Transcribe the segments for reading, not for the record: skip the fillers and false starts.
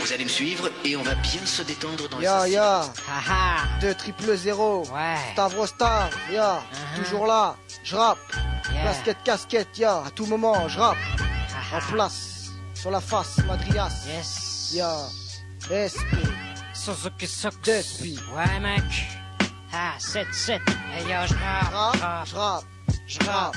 Vous allez me suivre et on va bien se détendre dans les Ya, Haha. 2-0-0. Ouais. Stavro Star, ya. Toujours là, je rappe. Yeah. Basket, casquette, ya. À tout moment, je rappe. Haha. En place, sur la face, Madrias. Yes. Ya. SP. Suzuki Sox. Despi. Ouais, mec. Ah, 7-7. Hey yo, j'rappe. J'rappe.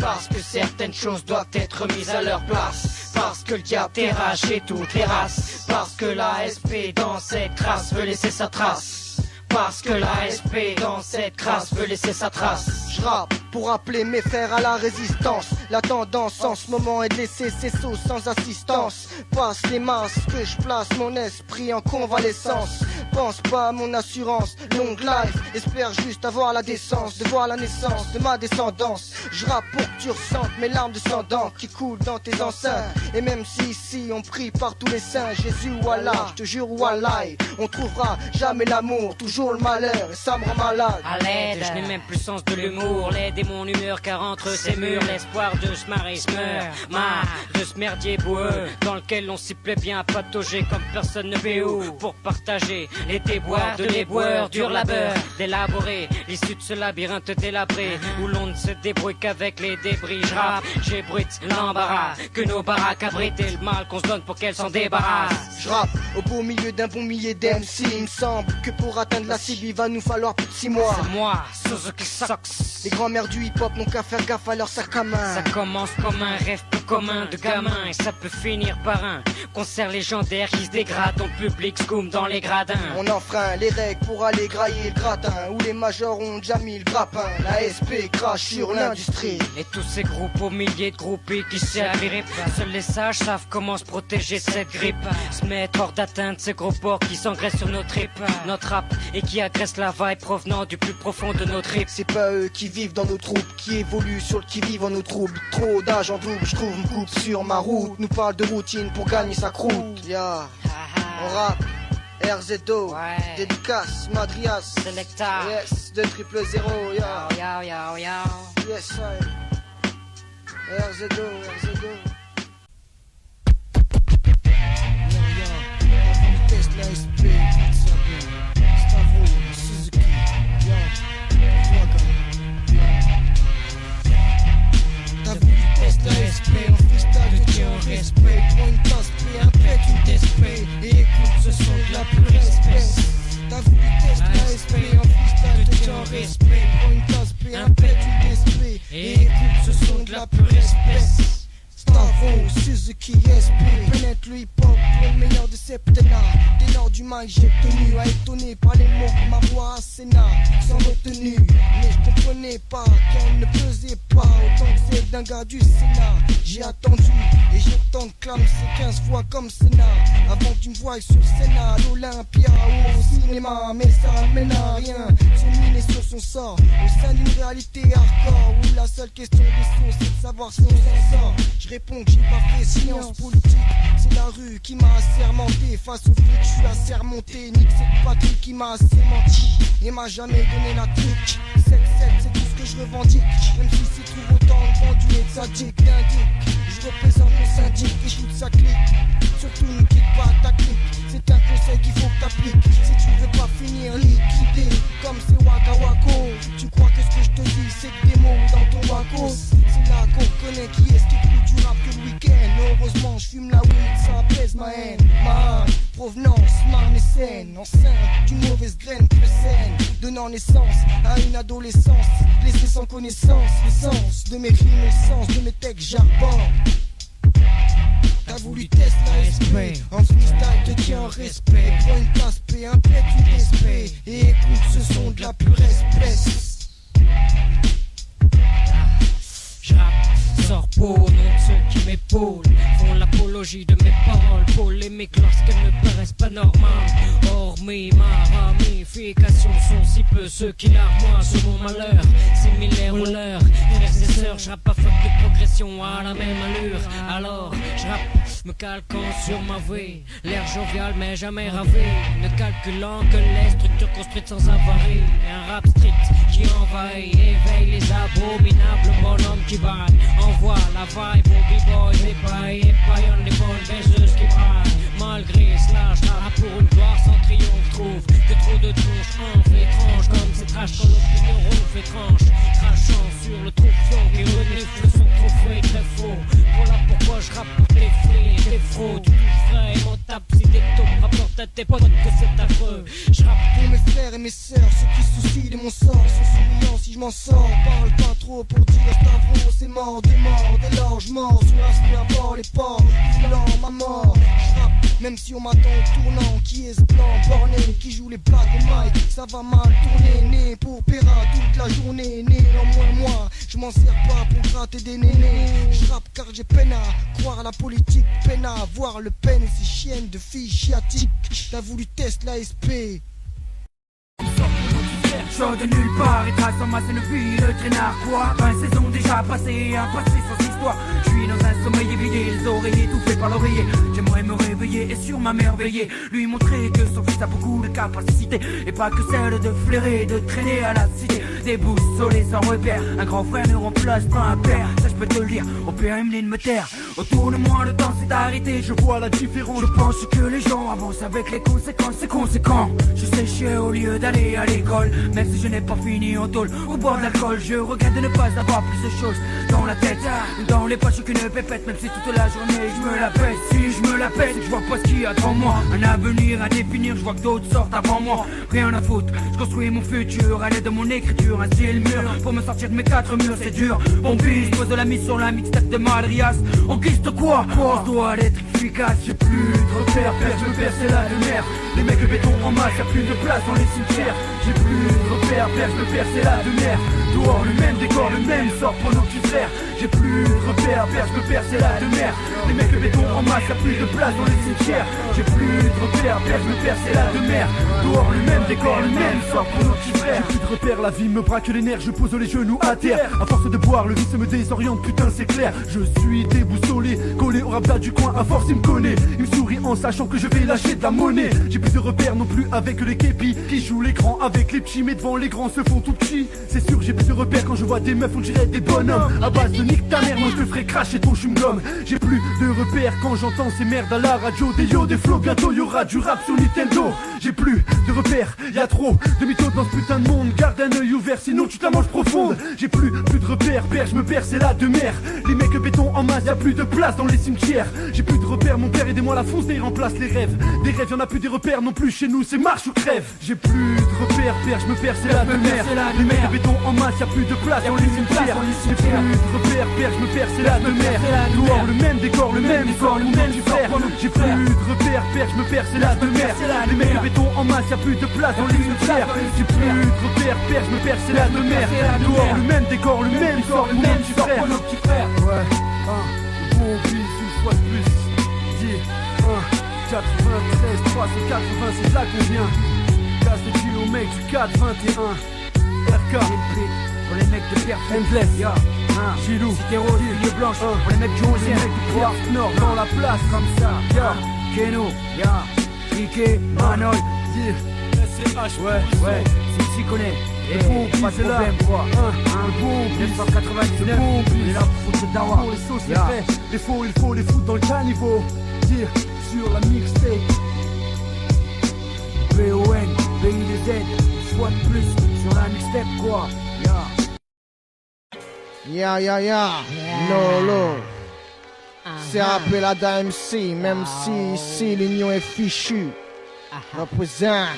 Parce que certaines choses doivent être mises à leur place. Parce que le diable terrasse chez toutes les races. Parce que la SP dans cette crasse veut laisser sa trace. Parce que la SP dans cette crasse veut laisser sa trace. J'rappe pour appeler mes frères à la résistance. La tendance en ce moment est de laisser ses sauts sans assistance. Passe les masses que je place mon esprit en convalescence. Pense pas à mon assurance, longue life. Espère juste avoir la décence de voir la naissance de ma descendance. J'rappe pour que tu ressentes mes larmes de sang d'encre qui coulent dans tes enceintes. Et même si ici on prie par tous les saints, Jésus ou Allah, je te jure Wallah, on trouvera jamais l'amour, toujours le malheur et ça me rend malade. À l'aide, je n'ai même plus sens de l'humour. L'aide est mon humeur car entre ces murs l'espoir de se marrer se meurt. De ce merdier boueux dans lequel on s'y plaît bien à patauger comme personne ne veut où. Pour partager les déboires de l'éboueur, dur labeur d'élaborer l'issue de ce labyrinthe délabré où l'on ne se débrouille qu'avec les débris. Je rappe, j'ébruite l'embarras que nos baraques abritent et le mal qu'on se donne pour qu'elles s'en débarrassent. Je rappe au beau milieu d'un bon millier d'MC. Il me semble que pour atteindre la cible il va nous falloir plus de 6 mois. C'est moi, Suzuki Sox. Les grands-mères du hip-hop n'ont qu'à faire gaffe à leur sac à main. Ça commence comme un rêve peu commun de gamin et ça peut finir par un concert légendaire qui se dégrade dans le public, scoum dans les gradins. On enfreint les règles pour aller grailler le gratin. Où les majors ont déjà mis le grappin. La SP crache sur l'industrie. Et tous ces groupes aux milliers de groupés qui s'agrippent. Seuls les sages savent comment se protéger de cette grippe. Se mettre hors d'atteinte ces gros porcs qui s'engraissent sur nos tripes. Notre rap et qui agresse la vibe provenant du plus profond de nos tripes. C'est pas eux qui vivent dans nos troupes, qui évoluent sur le qui-vive en nos troubles. Trop d'âge en double, je trouve me coupe sur ma route. Nous parle de routine pour gagner sa croûte. Ya, on rappe, RZO, Ouais. dédicace, Madrias. Selecta. Yes, 2-0-0, ya. Yo, yo, yo. Yes, I. RZO. Teste la SP, Stavro, Suzuki, t'as voulu tester la SP en freestyle, te tiens en respect. Prends une tasse, puis un pet, une tespé. Et écoute ce son de la pure espèce. T'as voulu tester la SP en freestyle, te tiens en respect. Prends une tasse, puis un pet, une tespé. Et écoute ce son de la pure espèce. Stavro, Suzuki, SP, pénètre le hip-hop, le meilleur de septennat. Ténor du mic, j'ai tenu à étonner par les mots que ma voix à Sénat, sans retenue. Mais je comprenais pas qu'elle ne pesait pas autant que celle d'un gars du Sénat. J'ai attendu et j'ai tant de clames, c'est 15 fois comme Sénat. Avant que tu me voies sur Sénat, à l'Olympia ou au cinéma. Mais ça mène à rien, son mine est sur son sort. Au sein d'une réalité hardcore où la seule question des sources c'est de savoir si on s'en sort. Je réponds que j'ai pas fait science politique. C'est la rue qui m'a assermenté. Face aux flics, je suis assermonté. Nick, c'est Patrick qui m'a assez menti et m'a jamais donné la trique. 7-7, c'est tout ce que je revendique. Même si c'est trouve autant de vendus et de sadiques d'indique. Je représente mon syndic et shoot sa clique. Surtout ne quitte pas ta clique. C'est un conseil qu'il faut que t'appliques. Si tu veux pas finir liquidé comme c'est Waka Wako. Tu crois que ce que je te dis c'est que des mots dans ton wako. C'est là qu'on connaît qui est-ce qui écoute du rap que le week-end. Heureusement je fume la weed, ça apaise ma haine. Ma haine, provenance, marne et seine. Enceinte d'une mauvaise graine plus saine. Donnant naissance à une adolescence laissée sans connaissance. L'essence de mes rimes, l'essence de mes textes j'arbore. T'as voulu tester la SP, en freestyle te tiens en respect. Prends une tasse, P, un pet, une DSP. Et écoute ce son de la pure espèce. Je rappe, sors beau au nom de ceux qui m'épaulent. Font l'apologie de mes paroles, polémiques lorsqu'elles ne paraissent pas normales. Hormis ma ramification sont si peu ceux qui larmoient sur mon malheur. Similaire aux leurs, frères et sœurs, je rappe pas faute de progression à la même allure. Alors, je rappe, me calquant sur ma vie. L'air jovial mais jamais ravé, ne calculant que les structures construites sans avarie. Un rap strict qui envahit, éveille les abominables bonhommes qui baillent. Envoie la vibe aux b-boys, épaillent les bonnes des fraudes. Tu touches vraiment tape si des taupes rapportent à tes potes que c'est affreux. J'rappe pour mes frères et mes sœurs, ceux qui se soucient de mon sort, sont souriants si je m'en sors. Parle pas trop pour dire Stavros, c'est mort, dès lors je mors sur un bord les ports, voulant ma mort. J'rappe même si on m'attend au tournant. Qui est ce blanc borné qui joue les blagues au mic? Ça va mal tourner, né pour Péra toute la journée. Néanmoins moi, je m'en sers pas pour gratter des nénés. J'rappe car j'ai peine à croire à la politique, peine à voir le peine et ces chiennes de filles chiatiques. T'as voulu tester la SP. Sors de nulle part et trace en masse une vie, le traînard quoi. 20 saisons déjà passées, un passé sans histoire. Je suis dans un sommeil éveillé, les oreilles étouffées par l'oreiller. J'aimerais me réveiller et sur ma merveiller lui montrer que son fils a beaucoup de capacités et pas que celle de flairer, de traîner à la cité. Des boussolés sans repère, un grand frère ne remplace pas un père. Ça je peux te le dire, au père il me terre. Autour de moi le temps s'est arrêté, je vois la différence. Je pense que les gens avancent avec les conséquences, c'est conséquent. Je séchais au lieu d'aller à l'école, même si je n'ai pas fini en tôle. Au bord de l'alcool, je regrette de ne pas avoir plus de choses dans la tête, dans les poches qu'une pépette. Même si toute la journée je me la pète, si je me la pète, c'est que je vois pas ce qu'il y a devant moi. Un avenir à définir, je vois que d'autres sortent avant moi. Rien à foutre, je construis mon futur à l'aide de mon écriture. Un style mûr, pour me sortir de mes 4 murs c'est dur. Mon fils pose de la mise sur la mixtape de Madrias. On glisse de quoi? On doit être efficace. J'ai plus de repères, je me perds, c'est la de mer. Les mecs le béton en masse, y'a plus de place dans les cimetières. J'ai plus de repères, je me perds, c'est la de mer. Dehors le même décor, le même sort pour nos petits frères. J'ai plus de repères, je me perds, c'est la de mer. Les mecs le béton en masse, y'a plus de place dans les cimetières. J'ai plus de repères, je me perds, c'est la de mer. Dehors le même décor, le même sort pour nos petits frères. J'ai plus de repères, la vie me braque les nerfs, je pose les genoux à terre. À force de boire, le vice me désoriente, putain c'est clair. Je suis déboussolé, collé au rapta du coin, à force il me connaît. Il me sourit en sachant que je vais lâcher de la monnaie. J'ai plus de repères non plus avec les képis qui jouent l'écran avec les petits, mais devant les grands se font tout petits. C'est sûr j'ai plus de repères quand je vois des meufs, on dirait des bonhommes. À base de nique ta mère, moi je te ferai cracher ton chewing-gum. J'ai plus de repères quand j'entends ces merdes à la radio. Des yo, des flows, bientôt y'aura du rap sur Nintendo. J'ai plus de repères, y'a trop de mythos dans ce putain de monde. Garde un œil ouvert sinon tu te la manges profonde. J'ai plus de repères, je me perds, c'est la de mer. Les mecs béton en masse, y'a plus de place dans les cimetières. J'ai plus de repères, mon père aidez-moi la fonce, il remplace les rêves. Des rêves, y'en a plus des repères non plus chez nous, c'est marche ou crève. J'ai plus de repères, je me perds, c'est la de mer. Les mecs béton en masse, y'a plus de place dans les cimetières. J'ai plus de repères, je me perds, c'est la de mer. Dehors le même décor, le même décor, le même frère. J'ai plus de repères, je me perds, c'est la de mer. Les mecs béton en masse, y'a plus de place dans les cimetières. J'ai plus de repères, je me perds, c'est la de mer. Dehors le même décor, le même sort, le même frère. Ouais, bon bis, une fois de plus. Dis, 93, 380, c'est là qu'on vient. Casse les kilos, mec, du 421. RK, pour les mecs de Pierre Endless, ya, Gilou, Cité Rose, Ligne Blanche, pour les mecs du 11e, les mecs du Pierre Nord, dans la place, comme ça, ya, Keno, ya, Ike, Manol, SCH, ouais, si tu connais, le bon pas bis de est là, problème quoi, le bon bis, 999, bon bis, on est là pour foutre le dawa, pour les sauces, les vrais, les faux, il faut les foutre dans le caniveau, dire, sur la mixtape, BON, BIDZ, soit de plus, sur la mixtape quoi, Ya, Lolo. C'est rappelé la d'AMC, même si ici l'union est fichue. Représente.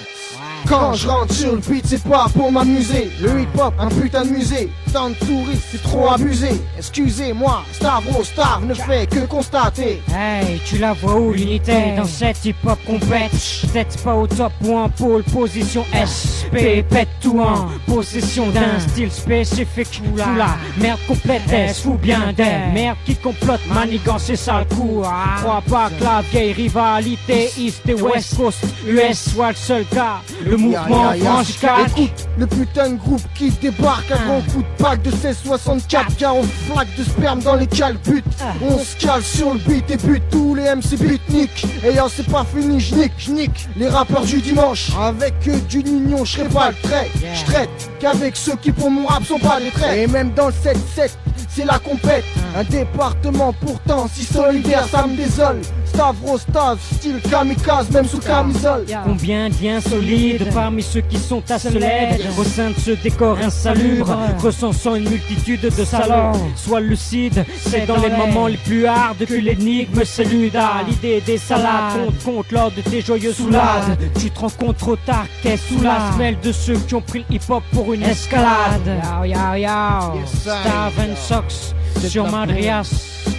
Quand je rentre sur le beat, c'est pas pour m'amuser. Le hip-hop, un putain de musée. Tant de touristes, c'est trop abusé. Excusez-moi, Stavros Star ne fait que constater. Hey, tu la vois où l'unité dans cette hip-hop compète? Peut-être pas au top ou en pôle position SP. Pète tout en possession d'un style spécifique. Sous la merde complète, est ou bien des merde qui complotent, manigance c'est ça le coup. Crois pas que la vieille rivalité East et West Coast US soit le seul cas. Le mouvement franche 4. Écoute, le putain de groupe qui débarque. Un grand coup de pack de 1664. 40 flaques de sperme dans les calbutes. On se cale sur le beat et bute tous les MC beatniks. Et yo, c'est pas fini, j'nique les rappeurs du dimanche. Avec eux d'une union, j'serai pas le trait. J'traite qu'avec ceux qui pour mon rap sont pas des traits. Et même dans le 7-7, c'est la compète. Un département pourtant si solidaire, ça me désole. Stavros Stav, style kamikaze, même sous camisole. Combien de liens solides parmi ceux qui sont à ce l'aide au sein de ce décor insalubre, recensant une multitude de salons. Sois lucide, c'est dans les moments les plus hardes que l'énigme s'élude à l'idée des salades. Compte lors de tes joyeux soulades. Tu te rends compte trop tard que t'es sous la semelle de ceux qui ont pris le hip-hop pour une escalade. Yo yo yo, Stav and Sox sur Madrias,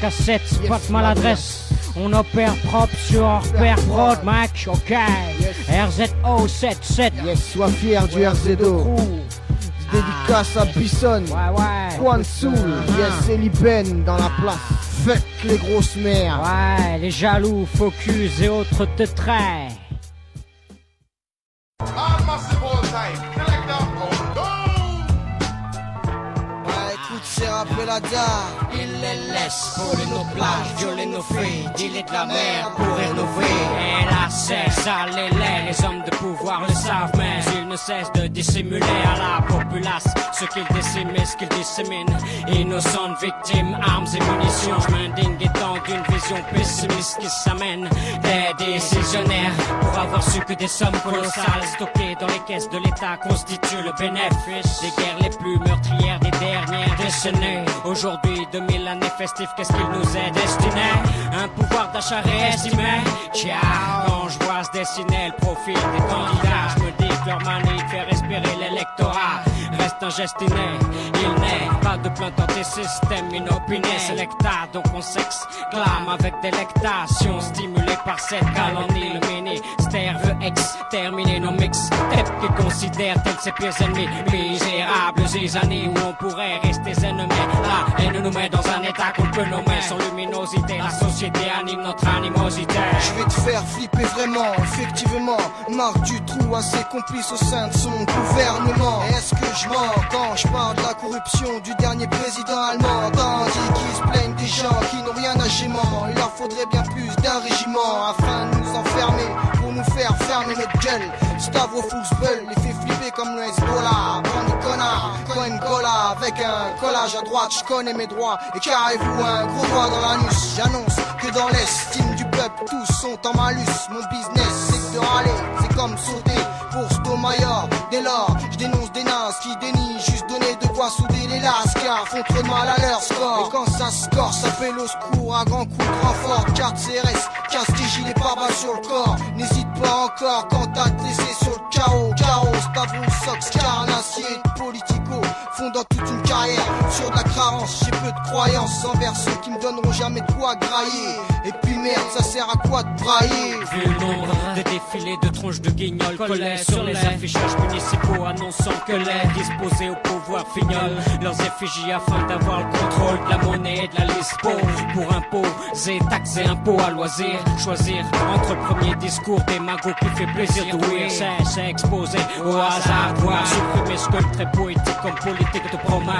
cassette, pas de maladresse. On opère propre sur repère prod, Mac, ok. RZO 77. Yes, sois fier du RZO. Dédicace à Bisson, Juan Soul, yes, Eli Ben dans la place. Fuck les grosses mères. Ouais, les jaloux, focus et autres te traits. Écoute ces rappelades, Il les laisse voler nos plages, violer nos filles, dealer de la mer pour rénover. Et là c'est ça les laits, les hommes de pouvoir le savent, mais ils ne cessent de dissimuler à la populace ce qu'ils déciment et ce qu'ils disséminent. Innocentes victimes, armes et munitions, je m'indigne étant d'une vision pessimiste qui s'amène des décisionnaires pour avoir su que des sommes colossales stockées dans les caisses de l'État constituent le bénéfice des guerres les plus meurtrières des dernières décennies. Aujourd'hui, 2000 années festives, qu'est-ce qu'il nous est destiné? Un pouvoir d'achat réestimé. Tiens, quand je vois se dessiner le profil des candidats, je me dis que leur manie fait respirer l'électorat reste un geste inné. Il n'est pas de plainte anti-système inopiné. C'est l'hectare, donc on s'exclame avec délectation, stimulé par cette calomnie. Le ministère veut exterminer nos mixtapes qui considèrent tels ses pieds ennemis. Misérables zizanies où on pourrait rester ennemis. La haine nous met dans un état qu'on peut nommer sans luminosité. La société anime notre animosité. je vais te faire flipper vraiment, effectivement. Marc du trou à ses complices au sein de son gouvernement. Est-ce que je mens quand je parle de la corruption du dernier président allemand? Tandis qu'ils se plaignent des gens qui n'ont rien à gément. Il leur faudrait bien plus d'un régiment afin de nous enfermer, pour nous faire fermer notre gueule. Stavro Fuchsbull les fait flipper comme le Hezbollah. Bande de connards, Cohen Cola avec un collage à droite, je connais mes droits. Et carrez-vous un gros doigt dans l'anus. J'annonce que dans l'estime du peuple, tous sont en malus. Mon business c'est de râler, c'est comme sauter pour Stomayor. Dès lors, je dénonce des nazes qui dénient juste donner de quoi souder les lasses, car font trop de mal à leur score. Et quand ça score, ça fait au secours à grands coups de renfort. Carte CRS, casque et gilet pare-balles sur le corps. N'hésite pas encore quand t'as te laissé sur le chaos. Chaos, Stavros, Sox, carnassier de politico, fondant toute une carrière sur de la carence. J'ai peu de croyances envers ceux qui me donneront jamais de quoi grailler. Et puis merde, ça sert à quoi de brailler? Vu le nombre de défilés de tronches de guignols collés sur les affichages municipaux annonçant que les disposés au pouvoir fignolent leurs effigies afin d'avoir le contrôle de la monnaie et de la LISPO. Pour imposer, taxer, impôts à loisir, choisir entre le premier discours des magots qui fait plaisir d'ouïr, c'est exposer au hasard, voir supprimer ce que le très poétique comme politique te promet.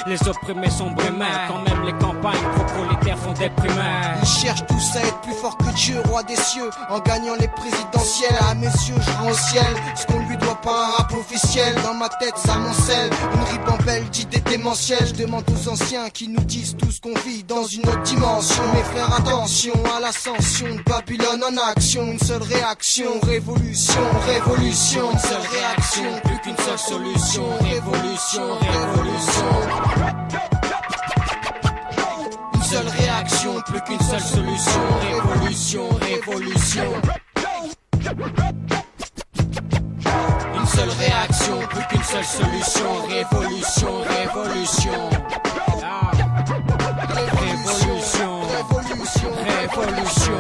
Les opprimés sont brimés, quand même les campagnes pro-prolétaires font déprimer. Ils cherchent tous à être plus forts que Dieu, roi des cieux, en gagnant les présidentielles. À mes yeux, je rends au ciel ce qu'on lui doit pas, un rap officiel. Dans ma tête, ça m'encelle une ribambelle d'idées démentielles. Je demande aux anciens qui nous disent tout ce qu'on vit dans une autre dimension. Mes frères, attention à l'ascension de Babylone en action. Une seule réaction, révolution, révolution. Une seule réaction, plus qu'une seule solution. Révolution, révolution. Une seule réaction, plus qu'une seule solution. Révolution, révolution. Une seule réaction, plus qu'une seule solution. Révolution, révolution. Révolution, révolution, révolution.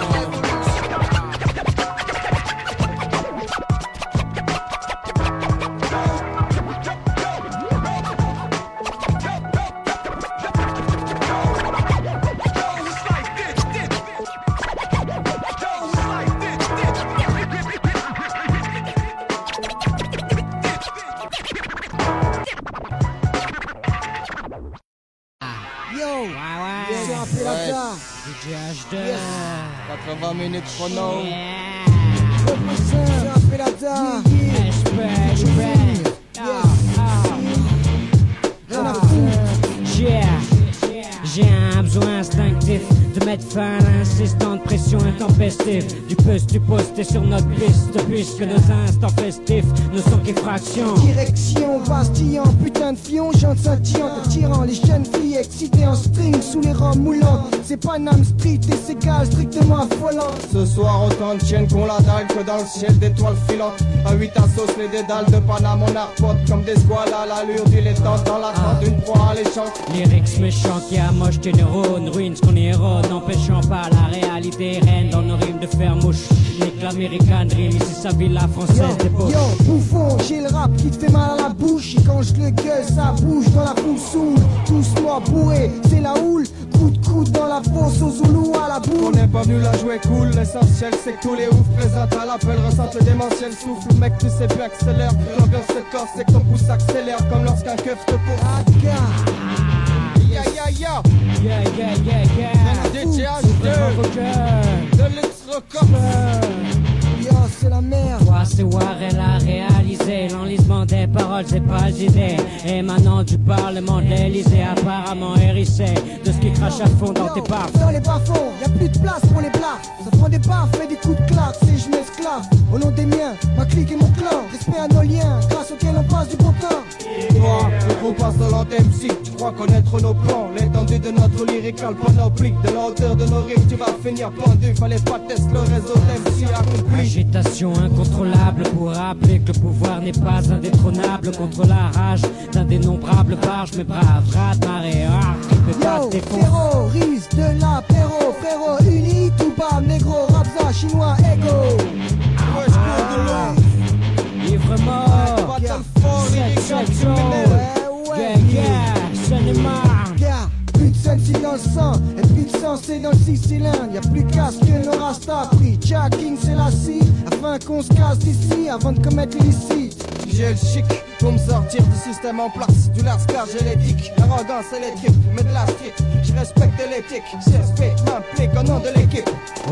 DJ H2 80 minutes chrono. J'ai un besoin instinctif de mettre fin à l'insistante pression intempestive du poste posté sur notre piste, puisque nos instants festifs ne sont qu'effractions. Direction Bastillon, putain de fion, chante scintillant, attirant les jeunes filles excitées en string sous les robes moulantes. C'est Panam Street et c'est gars strictement affolant. Ce soir autant de chiennes qu'on la dalle que dans le ciel d'étoiles filantes. À 8 à sauce les dédales de Paname on arpote comme des squales à l'allure dilettante dans l'attente d'une proie alléchante. Lyrics méchants qui amochent tes neurones, ruinent ce qu'on érode, n'empêchant pas la réalité reine dans nos rimes de fer mouche. Nique l'américain drill, ici sa villa française des poches. Yo, bouffon, j'ai le rap qui te fait mal à la bouche. Et quand je le gueule, ça bouge dans la foule sourde. Tous moi bourrés, c'est la houle. Coup de coude dans la fosse, au Zoulou à la boule. On n'est pas venu la jouer cool, l'essentiel c'est que tous les oufs présentent à l'appel ressentent le démentiel souffle. Mec tu sais bien que c'est l'air, l'ambiance se corse c'est que ton pouce s'accélère comme lorsqu'un keuf te pousse. Ya ya ya, Yeah, yeah, yeah, yeah. DJ H2 de Lux Records. Yo, c'est la merde. Toi, c'est Warren a réalisé l'enlisement des paroles et pas d'idées. Émanant du Parlement de l'Elysée, apparemment hérissé de ce qui crache à fond dans tes parts. Dans les bas-fonds, y'a plus de place pour les blagues. Ça prend des baffes et des coups de claque, et je m'esclave. Au nom des miens, ma clique et mon clan. Respect à nos liens, grâce auxquels on passe du bon temps. Toi, le groupe passe dans l'anthème-psy, tu crois connaître nos plans. L'étendue de notre lyrical panoptique, de la hauteur de nos rimes, tu vas finir pendu. Fallait pas tester le réseau d'MC accompli. Agitation incontrôlable pour rappeler que le pouvoir n'est pas indétrônable. Contre la rage d'indénombrables barges, mes braves rats marées qui peut pas Yo, te défoncer. terroriste de l'apéro, frérot, uni, tout bas, négro, rapza, chinois, ego. Ouais, je cours de l'eau. Livre mort, Battle fort, lyrical, criminel. yeah, yeah, cinéma. Gars, plus de celle-ci dans le sang, et plus de sang c'est dans le 6 cylindres. Y'a plus casse que nos rastas pris. Jack King c'est la scie, afin qu'on se casse d'ici avant de commettre l'illicite. J'ai le chic pour me sortir du système en place. Du lascar génétique, l'arrogance électrique, mais de la street. Je respecte l'éthique, c'est respect, m'implique au nom de l'équipe.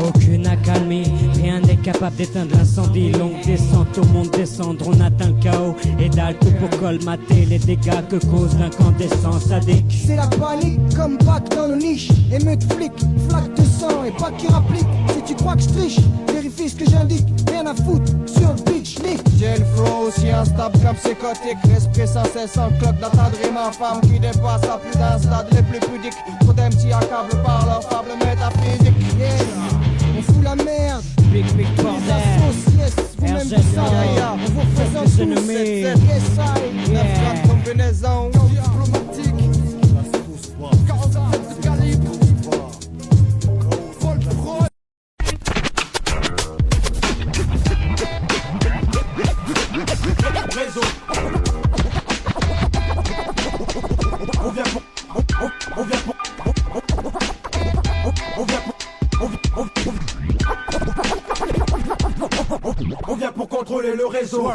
Aucune accalmie, rien n'est capable d'éteindre l'incendie. Longue descente au monde descendre, on atteint le chaos. Et dalle que pour colmater les dégâts que cause l'incandescence sadique. C'est la panique comme bac dans nos niches. Émeute flic, flaque de sang et pas qui rapplique. Si tu crois que je triche, vérifie ce que j'indique. Rien à foutre sur le pitch, nick. J'ai le flow aussi instable comme psychotique. Esprit sans cesse en cloque d'attendrir ma femme qui dépasse à plus d'un stade les plus pudiques. Trop d'MC accablent par leur fable métaphysique. Yes, on fout la merde. Big Mise à bordel. sauce, yes, vous-même RZ, du ça. yeah. On vous présente Focus tous. enemy. Yes, I. 9 grammes combinaison diplomatique. 47 de calibre. Vol pro. Réseau. On vient pour. On vient pour. On vient pour contrôler le réseau.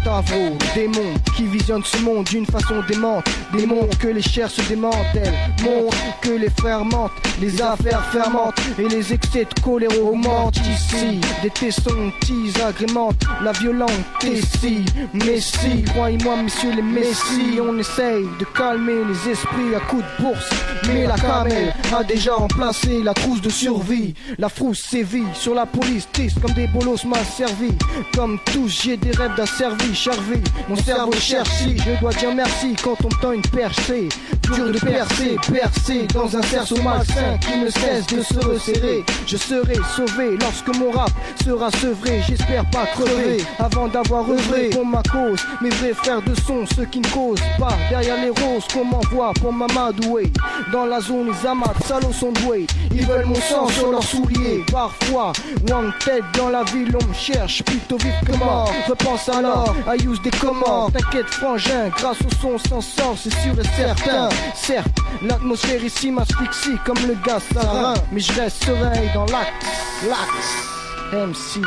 Stavro, démon qui visionne ce monde d'une façon démente. Démontre que les chairs se démantèlent, montre que les frères mentent, les affaires fermentent et les excès de colère augmentent ici. Des tessons teasent, agrémentent la violente tessie. Messie, croyez-moi messieurs les messies, on essaye de calmer les esprits à coups de bourse. Mais la camelle a déjà remplacé la trousse de survie. La frousse sévit sur la police, triste comme des bolos mal servis. Comme tous j'ai des rêves d'asservis. Charvé, mon cerveau cherche si je dois dire merci quand on me tend une percée. Dur de percer, percé dans un cerceau malsain qui ne cesse de se resserrer. Je serai sauvé lorsque mon rap sera sevré. J'espère pas crever avant d'avoir œuvré pour ma cause. Mes vrais frères de son, ceux qui ne causent pas derrière les roses qu'on m'envoie pour m'amadouer. Dans la zone, les amas de salauds sont doués. Ils veulent mon sang sur leurs souliers. Parfois, one tête dans la ville, on me cherche plutôt vite que mort. Repense alors à use des commandes. T'inquiète frangin, grâce au son on s'en sort, c'est sûr et certain. Certes, l'atmosphère ici m'asphyxie comme le gaz sarin, mais je reste serein dans l'axe MC.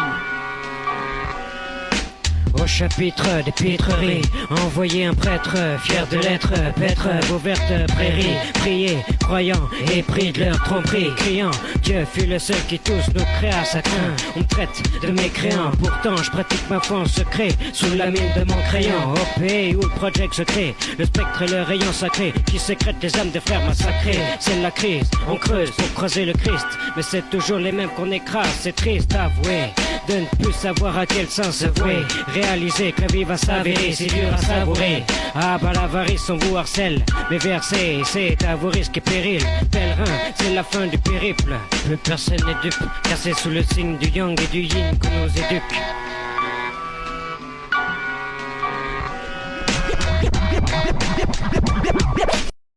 Au chapitre des pitreries, envoyez un prêtre, fier de l'être, paître vos vertes prairies, priez, croyant, épris de leur tromperie, criant, Dieu fut le seul qui tous nous créa, ça craint, on me traite de mécréant, pourtant je pratique ma foi en secret, sous la mine de mon crayon, au pays où le project se crée, le spectre et le rayon sacré, qui sécrète les âmes des frères massacrés, c'est la crise, on creuse pour croiser le Christ, mais c'est toujours les mêmes qu'on écrase, c'est triste, avouer, de ne plus savoir à quel sens se vouer, réaliser que la vie va s'avérer, c'est dur à savourer, ah bah l'avarice on vous harcèle, mais versez, c'est à vos risques et périls, pèlerin, c'est la fin du périple, plus personne n'est dupe, car c'est sous le signe du yang et du yin qu'on nous éduque.